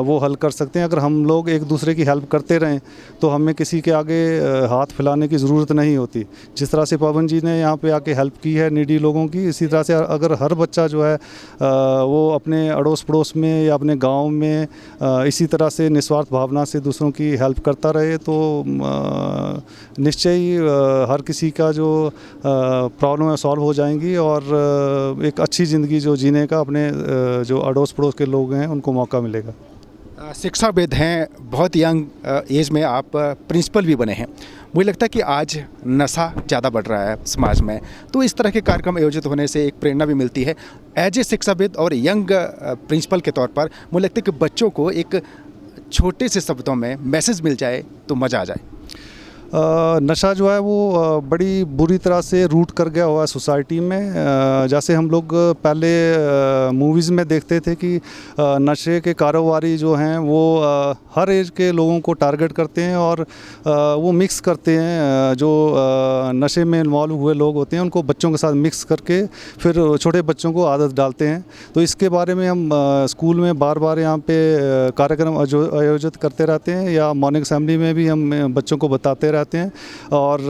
वो हल कर सकते हैं। अगर हम लोग एक दूसरे की हेल्प करते रहें तो हमें किसी के आगे हाथ फैलाने की ज़रूरत नहीं होती। जिस तरह से पवन जी ने यहाँ पे आके हेल्प की है नीडी लोगों की, इसी तरह से अगर हर बच्चा जो है वो अपने अड़ोस पड़ोस में या अपने गाँव में इसी तरह से निस्वार्थ भावना से दूसरों की हेल्प करता रहे तो निश्चय ही हर किसी का जो प्रॉब्लम है सॉल्व हो जाएंगी और एक अच्छी ज़िंदगी जो जीने का अपने जो अड़ोस पड़ोस के लोग हैं उनको मौका मिलेगा। शिक्षाविद हैं, बहुत यंग एज में आप प्रिंसिपल भी बने हैं। मुझे लगता है कि आज नशा ज़्यादा बढ़ रहा है समाज में, तो इस तरह के कार्यक्रम आयोजित होने से एक प्रेरणा भी मिलती है। एज ए शिक्षाविद और यंग प्रिंसिपल के तौर पर मुझे लगता है कि बच्चों को एक छोटे से शब्दों में मैसेज मिल जाए तो मज़ा आ जाए। नशा जो है वो बड़ी बुरी तरह से रूट कर गया हुआ है सोसाइटी में। जैसे हम लोग पहले मूवीज़ में देखते थे कि नशे के कारोबारी जो हैं वो हर एज के लोगों को टारगेट करते हैं और वो मिक्स करते हैं, जो नशे में इन्वॉल्व हुए लोग होते हैं उनको बच्चों के साथ मिक्स करके फिर छोटे बच्चों को आदत डालते हैं। तो इसके बारे में हम स्कूल में बार बार यहाँ पे कार्यक्रम आयोजित करते रहते हैं या मॉर्निंग असेंबली में भी हम बच्चों को बताते रहते हैं और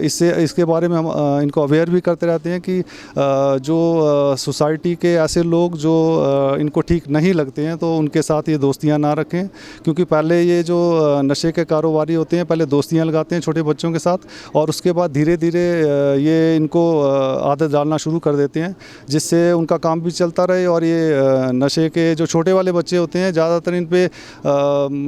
इसके बारे में हम इनको अवेयर भी करते रहते हैं कि जो सोसाइटी के ऐसे लोग जो इनको ठीक नहीं लगते हैं तो उनके साथ ये दोस्तियां ना रखें, क्योंकि पहले ये जो नशे के कारोबारी होते हैं पहले दोस्तियां लगाते हैं छोटे बच्चों के साथ और उसके बाद धीरे धीरे ये इनको आदत डालना शुरू कर देते हैं, जिससे उनका काम भी चलता रहे। और ये नशे के जो छोटे वाले बच्चे होते हैं ज़्यादातर इन पे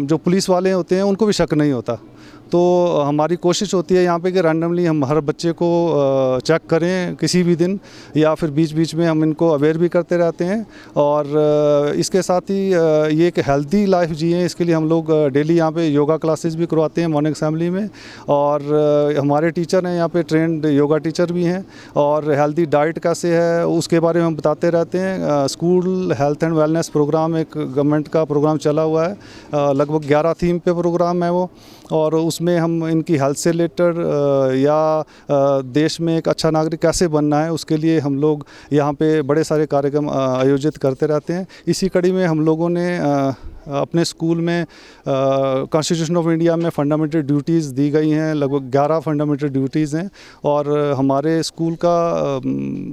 जो पुलिस वाले होते हैं उनको भी शक नहीं होता। तो हमारी कोशिश होती है यहाँ पे कि रैंडमली हम हर बच्चे को चेक करें किसी भी दिन, या फिर बीच बीच में हम इनको अवेयर भी करते रहते हैं। और इसके साथ ही ये एक हेल्दी लाइफ जिए, इसके लिए हम लोग डेली यहाँ पे योगा क्लासेस भी करवाते हैं मॉर्निंग असेंबली में। और हमारे टीचर हैं यहाँ पे ट्रेंड योगा टीचर भी हैं और हेल्दी डाइट कैसे है उसके बारे में हम बताते रहते हैं। School health and wellness programme एक गवर्नमेंट का प्रोग्राम चला हुआ है, लगभग 11 थीम पे प्रोग्राम है वो, और उसमें हम इनकी हेल्थ से रिलेटेड या देश में एक अच्छा नागरिक कैसे बनना है उसके लिए हम लोग यहाँ पे बड़े सारे कार्यक्रम आयोजित करते रहते हैं। इसी कड़ी में हम लोगों ने अपने स्कूल में कॉन्स्टिट्यूशन ऑफ इंडिया में फंडामेंटल ड्यूटीज़ दी गई हैं, लगभग 11 फंडामेंटल ड्यूटीज़ हैं और हमारे स्कूल का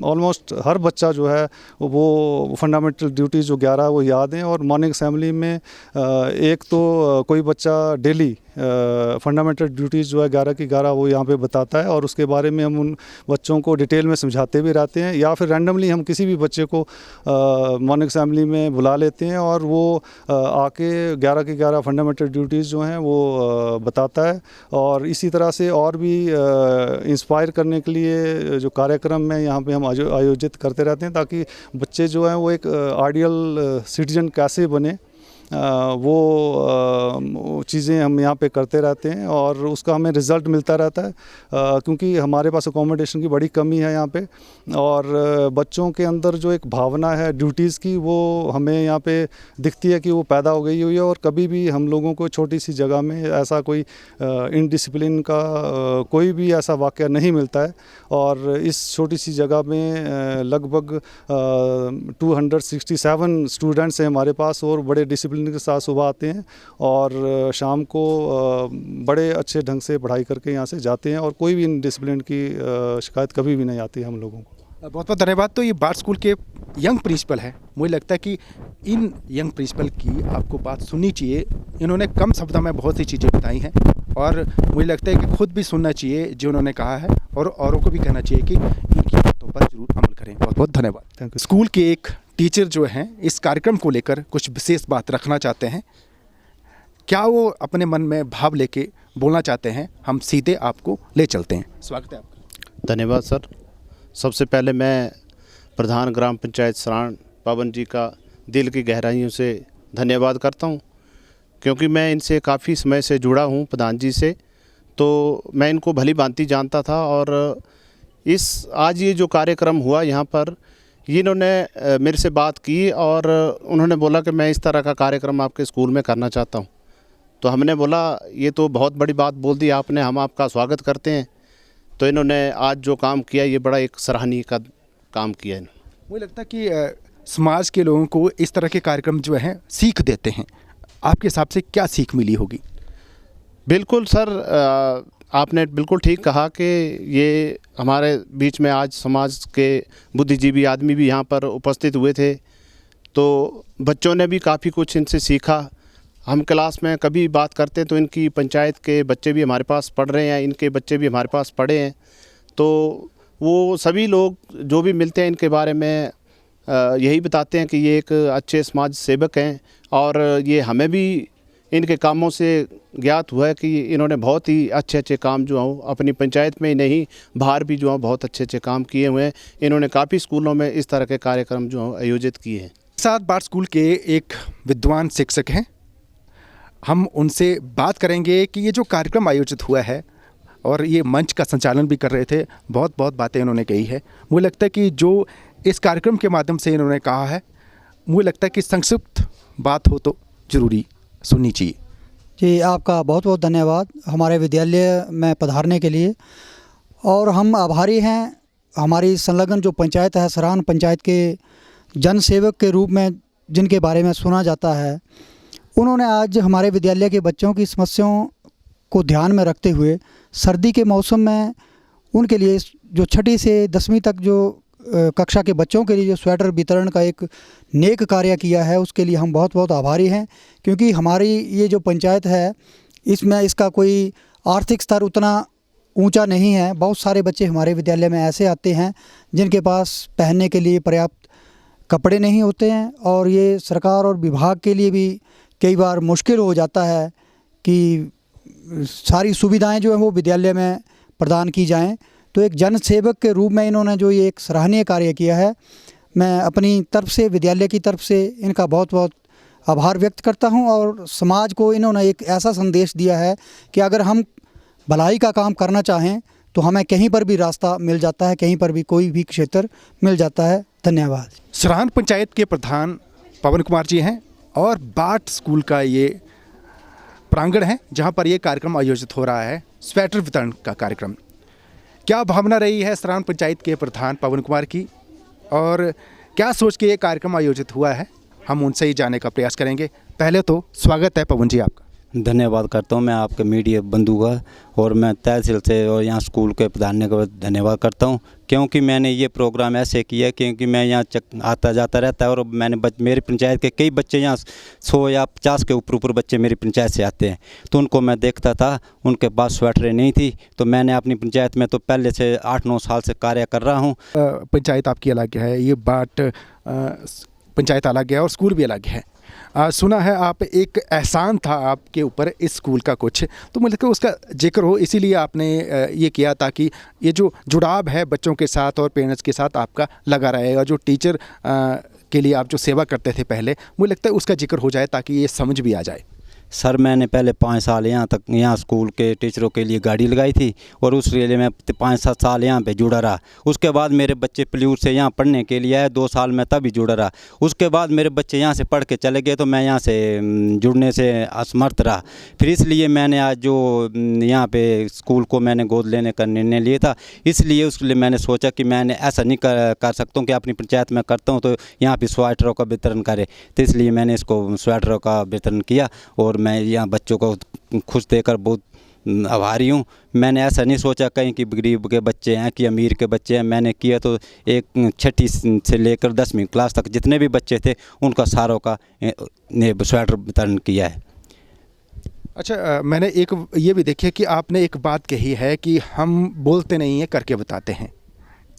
ऑलमोस्ट हर बच्चा जो है वो फंडामेंटल ड्यूटीज़ जो 11 वो याद हैं। और मॉर्निंग असेंबली में एक तो कोई बच्चा डेली फंडामेंटल ड्यूटीज़ जो है 11 की 11 वो यहाँ पे बताता है और उसके बारे में हम उन बच्चों को डिटेल में समझाते भी रहते हैं, या फिर रैंडमली हम किसी भी बच्चे को मॉर्निंग असेंबली में बुला लेते हैं और वो आके 11 की 11 फंडामेंटल ड्यूटीज़ जो हैं वो बताता है। और इसी तरह से और भी इंस्पायर करने के लिए जो कार्यक्रम है यहाँ पे हम आयोजित करते रहते हैं, ताकि बच्चे जो हैं वो एक आइडियल सिटीजन कैसे बने वो चीज़ें हम यहाँ पे करते रहते हैं और उसका हमें रिज़ल्ट मिलता रहता है, क्योंकि हमारे पास अकोमोडेशन की बड़ी कमी है यहाँ पे। और बच्चों के अंदर जो एक भावना है ड्यूटीज़ की वो हमें यहाँ पे दिखती है कि वो पैदा हो गई हुई है। और कभी भी हम लोगों को छोटी सी जगह में ऐसा कोई इनडिसिप्लिन का कोई भी ऐसा वाक़या नहीं मिलता है। और इस छोटी सी जगह में लगभग 267 स्टूडेंट्स हैं हमारे पास और बड़े डिसिप्लिन डिसिप्लिन के साथ सुबह आते हैं और शाम को बड़े अच्छे ढंग से पढ़ाई करके यहाँ से जाते हैं और कोई भी इनडिसिप्लिन की शिकायत कभी भी नहीं आती है हम लोगों को। बहुत बहुत धन्यवाद। तो ये बार्ट स्कूल के यंग प्रिंसिपल है, मुझे लगता है कि इन यंग प्रिंसिपल की आपको बात सुननी चाहिए। इन्होंने कम शब्दों में बहुत सी चीज़ें बताई हैं और मुझे लगता है कि खुद भी सुनना चाहिए जो उन्होंने कहा है और औरों को भी कहना चाहिए कि इनकी बातों पर जरूर अमल करें। बहुत बहुत धन्यवाद। Thank you. स्कूल के एक टीचर जो हैं इस कार्यक्रम को लेकर कुछ विशेष बात रखना चाहते हैं, क्या वो अपने मन में भाव लेके बोलना चाहते हैं? हम सीधे आपको ले चलते हैं। स्वागत है आपका। धन्यवाद सर। सबसे पहले मैं प्रधान ग्राम पंचायत सरान पवन जी का दिल की गहराइयों से धन्यवाद करता हूं, क्योंकि मैं इनसे काफ़ी समय से जुड़ा हूं, प्रधान जी से, तो मैं इनको भली भांति जानता था। और आज ये जो कार्यक्रम हुआ यहाँ पर, ये इन्होंने मेरे से बात की और उन्होंने बोला कि मैं इस तरह का कार्यक्रम आपके स्कूल में करना चाहता हूँ। तो हमने बोला ये तो बहुत बड़ी बात बोल दी आपने, हम आपका स्वागत करते हैं। तो इन्होंने आज जो काम किया ये बड़ा एक सराहनीय का काम किया है। मुझे लगता है कि समाज के लोगों को इस तरह के कार्यक्रम जो हैं सीख देते हैं। आपके हिसाब से क्या सीख मिली होगी? बिल्कुल सर, आपने बिल्कुल ठीक कहा कि ये हमारे बीच में आज समाज के बुद्धिजीवी आदमी भी यहाँ पर उपस्थित हुए थे, तो बच्चों ने भी काफ़ी कुछ इनसे सीखा। हम क्लास में कभी बात करते हैं तो इनकी पंचायत के बच्चे भी हमारे पास पढ़ रहे हैं, इनके बच्चे भी हमारे पास पढ़े हैं, तो वो सभी लोग जो भी मिलते हैं इनके बारे में यही बताते हैं कि ये एक अच्छे समाज सेवक हैं। और ये हमें भी इनके कामों से ज्ञात हुआ है कि इन्होंने बहुत ही अच्छे अच्छे काम जो हैं अपनी पंचायत में ही नहीं बाहर भी जो हैं बहुत अच्छे अच्छे काम किए हुए हैं। इन्होंने काफ़ी स्कूलों में इस तरह के कार्यक्रम जो हैं आयोजित किए हैं। साथ बार्ट स्कूल के एक विद्वान शिक्षक हैं, हम उनसे बात करेंगे कि ये जो कार्यक्रम आयोजित हुआ है और ये मंच का संचालन भी कर रहे थे, बहुत बहुत बातें इन्होंने कही है। मुझे लगता है कि जो इस कार्यक्रम के माध्यम से इन्होंने कहा है, मुझे लगता है कि संक्षिप्त बात हो तो ज़रूरी सुननी चाहिए। जी, आपका बहुत बहुत धन्यवाद हमारे विद्यालय में पधारने के लिए। और हम आभारी हैं, हमारी संलग्न जो पंचायत है सरान पंचायत के जन सेवक के रूप में जिनके बारे में सुना जाता है, उन्होंने आज हमारे विद्यालय के बच्चों की समस्याओं को ध्यान में रखते हुए सर्दी के मौसम में उनके लिए जो 6ठी से 10वीं तक जो कक्षा के बच्चों के लिए जो स्वेटर वितरण का एक नेक कार्य किया है, उसके लिए हम बहुत बहुत आभारी हैं। क्योंकि हमारी ये जो पंचायत है इसमें इसका कोई आर्थिक स्तर उतना ऊंचा नहीं है। बहुत सारे बच्चे हमारे विद्यालय में ऐसे आते हैं जिनके पास पहनने के लिए पर्याप्त कपड़े नहीं होते हैं, और ये सरकार और विभाग के लिए भी कई बार मुश्किल हो जाता है कि सारी सुविधाएं जो हैं वो विद्यालय में प्रदान की जाएं। तो एक जन सेवक के रूप में इन्होंने जो ये एक सराहनीय कार्य किया है, मैं अपनी तरफ से विद्यालय की तरफ से इनका बहुत बहुत आभार व्यक्त करता हूं। और समाज को इन्होंने एक ऐसा संदेश दिया है कि अगर हम भलाई का काम करना चाहें तो हमें कहीं पर भी रास्ता मिल जाता है, कहीं पर भी कोई भी क्षेत्र मिल जाता है। धन्यवाद। सरान पंचायत के प्रधान पवन कुमार जी हैं और बार्ट स्कूल का ये प्रांगण है जहाँ पर ये कार्यक्रम आयोजित हो रहा है, स्वेटर वितरण का कार्यक्रम। क्या भावना रही है सरान पंचायत के प्रधान पवन कुमार की और क्या सोच के ये कार्यक्रम आयोजित हुआ है, हम उनसे ही जानने का प्रयास करेंगे। पहले तो स्वागत है पवन जी आपका। धन्यवाद करता हूँ मैं आपके मीडिया बंधु का, और मैं तहसील से और यहाँ स्कूल के प्रधान का धन्यवाद करता हूँ, क्योंकि मैंने ये प्रोग्राम ऐसे किया क्योंकि मैं यहाँ आता जाता रहता है और मेरी पंचायत के कई बच्चे यहाँ 100 या 50 के ऊपर बच्चे मेरी पंचायत से आते हैं, तो उनको मैं देखता था उनके पास स्वेटरें नहीं थी। तो मैंने अपनी पंचायत में तो पहले से 8-9 साल से कार्य कर रहा हूँ। पंचायत आपकी अलग है, ये बार्ट पंचायत अलग है और स्कूल भी अलग है। सुना है आप एक एहसान था आपके ऊपर इस स्कूल का कुछ, तो मुझे लगता है उसका जिक्र हो, इसीलिए आपने ये किया ताकि ये जो जुड़ाव है बच्चों के साथ और पेरेंट्स के साथ आपका लगा रहेगा। जो टीचर के लिए आप जो सेवा करते थे पहले, मुझे लगता है उसका जिक्र हो जाए ताकि ये समझ भी आ जाए। सर मैंने पहले 5 साल यहाँ स्कूल के टीचरों के लिए गाड़ी लगाई थी और उस लिए मैं 5-7 साल यहाँ पे जुड़ा रहा। उसके बाद मेरे बच्चे प्ल्यूर से यहाँ पढ़ने के लिए आए, 2 साल में तभी जुड़ा रहा। उसके बाद मेरे बच्चे यहाँ से पढ़ के चले गए तो मैं यहाँ से जुड़ने से असमर्थ रहा। फिर इसलिए मैंने आज जो यहाँ पे स्कूल को मैंने गोद लेने का निर्णय लिया था, इसलिए उसके लिए मैंने सोचा कि मैंने ऐसा नहीं कर सकता हूँ कि अपनी पंचायत में करता हूँ तो यहाँ पे स्वेटरों का वितरण करे। तो इसलिए मैंने इसको स्वेटरों का वितरण किया और मैं यहाँ बच्चों को खुश देकर बहुत आभारी हूँ। मैंने ऐसा नहीं सोचा कहीं कि गरीब के बच्चे हैं कि अमीर के बच्चे हैं। मैंने किया तो एक 6ठी से लेकर 10वीं क्लास तक जितने भी बच्चे थे उनका सारों का स्वेटर वितरण किया है। अच्छा, मैंने एक ये भी देखिए कि आपने एक बात कही है कि हम बोलते नहीं हैं करके बताते हैं।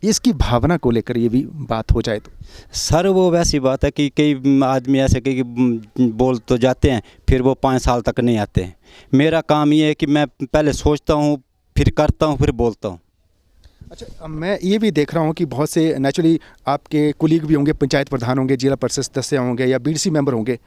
इसकी भावना को लेकर ये भी बात हो जाए तो सर वो वैसी बात है कि कई आदमी ऐसे कि बोल तो जाते हैं फिर वो 5 साल तक नहीं आते हैं। मेरा काम ये है कि मैं पहले सोचता हूँ, फिर करता हूँ, फिर बोलता हूँ। अच्छा, मैं ये भी देख रहा हूँ कि बहुत से नेचुरली आपके कुलीग भी होंगे, पंचायत प्रधान होंगे, जिला परिषद सदस्य होंगे या बीडीसी मेंबर होंगे,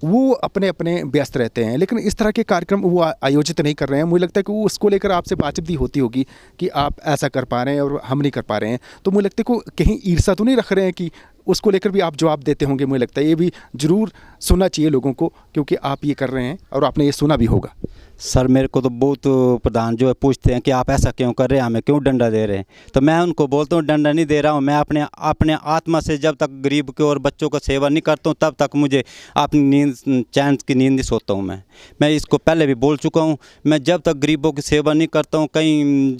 वो अपने अपने व्यस्त रहते हैं, लेकिन इस तरह के कार्यक्रम वो आयोजित नहीं कर रहे हैं। मुझे लगता है कि वो उसको लेकर आपसे बातचीत भी होती होगी कि आप ऐसा कर पा रहे हैं और हम नहीं कर पा रहे हैं, तो मुझे लगता है कि कहीं ईर्ष्या तो नहीं रख रहे हैं कि उसको लेकर भी आप जवाब देते होंगे। मुझे लगता है ये भी ज़रूर सुनना चाहिए लोगों को, क्योंकि आप ये कर रहे हैं और आपने ये सुना भी होगा। सर मेरे को तो बहुत प्रधान जो है पूछते हैं कि आप ऐसा क्यों कर रहे हैं, हमें क्यों डंडा दे रहे हैं, तो मैं उनको बोलता हूँ डंडा नहीं दे रहा हूँ, मैं अपने आत्मा से जब तक गरीब के और बच्चों का सेवा नहीं करता हूँ तब तक मुझे अपनी नींद चैन की नींद नहीं सोता हूँ। मैं इसको पहले भी बोल चुका हूँ। मैं जब तक गरीबों की सेवा नहीं करता हूँ, कहीं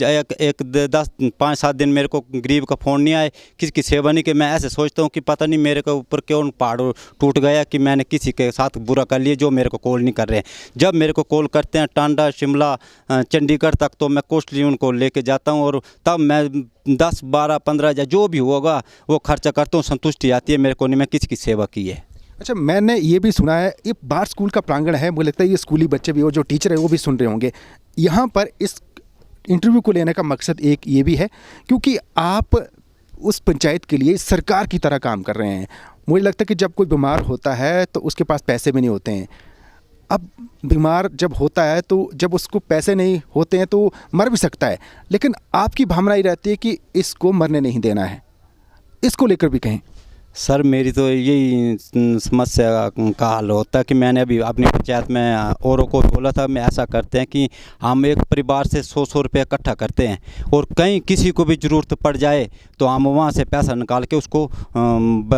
5-7 दिन मेरे को गरीब का फ़ोन नहीं आए, किसी की सेवा नहीं की, मैं ऐसे सोचता हूँ कि पता नहीं मेरे को ऊपर क्यों पहाड़ टूट गया कि मैंने किसी के साथ बुरा कर लिया जो मेरे को कॉल नहीं कर रहे हैं। जब मेरे को कॉल करते हैं टांडा, शिमला, चंडीगढ़ तक, तो मैं कोस्टली उनको लेके जाता हूँ और तब मैं 10, 12, 15 या जो भी होगा वो खर्चा करता हूँ। संतुष्टि आती है मेरे को, नहीं मैं किसी की सेवा की है। अच्छा, मैंने ये भी सुना है ये बार स्कूल का प्रांगण है, मुझे लगता है ये स्कूली बच्चे भी और जो टीचर है वो भी सुन रहे होंगे। यहाँ पर इस इंटरव्यू को लेने का मकसद एक ये भी है क्योंकि आप उस पंचायत के लिए सरकार की तरह काम कर रहे हैं। मुझे लगता है कि जब कोई बीमार होता है तो उसके पास पैसे भी नहीं होते हैं। अब बीमार जब होता है तो जब उसको पैसे नहीं होते हैं तो मर भी सकता है, लेकिन आपकी भावना ही रहती है कि इसको मरने नहीं देना है। इसको लेकर भी कहें। सर मेरी तो यही समस्या का हल होता है कि मैंने अभी अपनी पंचायत में औरों को बोला था, मैं ऐसा करते हैं कि हम एक परिवार से 100 रुपये इकट्ठा करते हैं और कहीं किसी को भी ज़रूरत पड़ जाए तो हम वहाँ से पैसा निकाल के उसको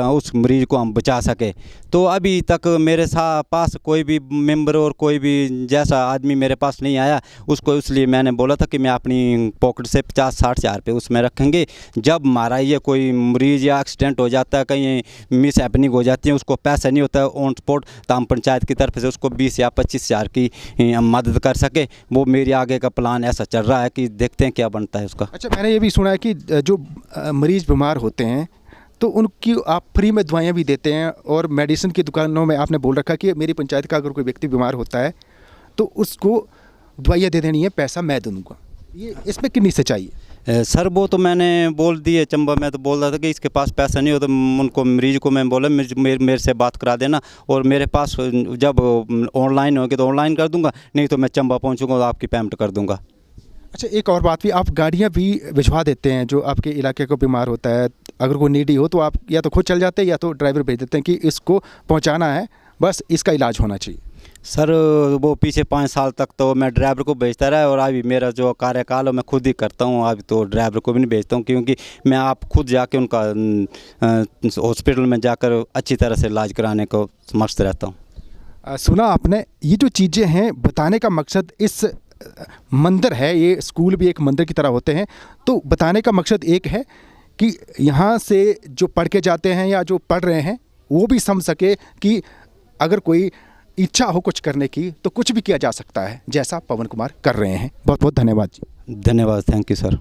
उस मरीज़ को हम बचा सके। तो अभी तक मेरे पास कोई भी मेंबर और कोई भी जैसा आदमी मेरे पास नहीं आया, उसको इसलिए मैंने बोला था कि मैं अपनी पॉकेट से 50-60 हज़ार रुपये उसमें रखेंगे। जब हमारा ये कोई मरीज़ या एक्सीडेंट हो जाता है, कहीं मिस हैपनिंग हो जाती है, उसको पैसा नहीं होता है ऑन स्पॉट, तो हम पंचायत की तरफ से उसको 20 या 25 हज़ार की मदद कर सके। वो मेरे आगे का प्लान ऐसा चल रहा है कि देखते हैं क्या बनता है उसका। अच्छा, मैंने ये भी सुना है कि जो मरीज़ बीमार होते हैं तो उनकी आप फ्री में दवाइयाँ भी देते हैं और मेडिसिन की दुकानों में आपने बोल रखा कि मेरी पंचायत का अगर कोई व्यक्ति बीमार होता है तो उसको दवाइयाँ दे देनी है, पैसा मैं दे दूँगा। ये इसमें कितनी सच्चाई है? सर वो तो मैंने बोल दिए, चंबा में तो बोल रहा था कि इसके पास पैसा नहीं हो तो उनको मरीज़ को मैं बोला मेरे से बात करा देना और मेरे पास जब ऑनलाइन होगी तो ऑनलाइन कर दूंगा, नहीं तो मैं चंबा पहुंचूंगा तो आपकी पेमेंट कर दूंगा। अच्छा, एक और बात भी, आप गाड़ियाँ भी भिजवा देते हैं जो आपके इलाके को बीमार होता है, अगर कोई नीडी हो तो आप या तो खुद चल जाते हैं या तो ड्राइवर भेज देते हैं कि इसको पहुँचाना है, बस इसका इलाज होना चाहिए। सर वो पीछे 5 साल तक तो मैं ड्राइवर को भेजता रहा और अभी मेरा जो कार्यकाल है मैं खुद ही करता हूँ। अभी तो ड्राइवर को भी नहीं भेजता हूँ क्योंकि मैं आप खुद जाके उनका हॉस्पिटल में जाकर अच्छी तरह से इलाज कराने को समझते रहता हूँ। सुना आपने, ये जो चीज़ें हैं बताने का मकसद, इस मंदिर है, ये स्कूल भी एक मंदिर की तरह होते हैं, तो बताने का मकसद एक है कि यहाँ से जो पढ़ के जाते हैं या जो पढ़ रहे हैं वो भी समझ सके कि अगर कोई इच्छा हो कुछ करने की तो कुछ भी किया जा सकता है, जैसा पवन कुमार कर रहे हैं। बहुत बहुत धन्यवाद जी। धन्यवाद, थैंक यू सर।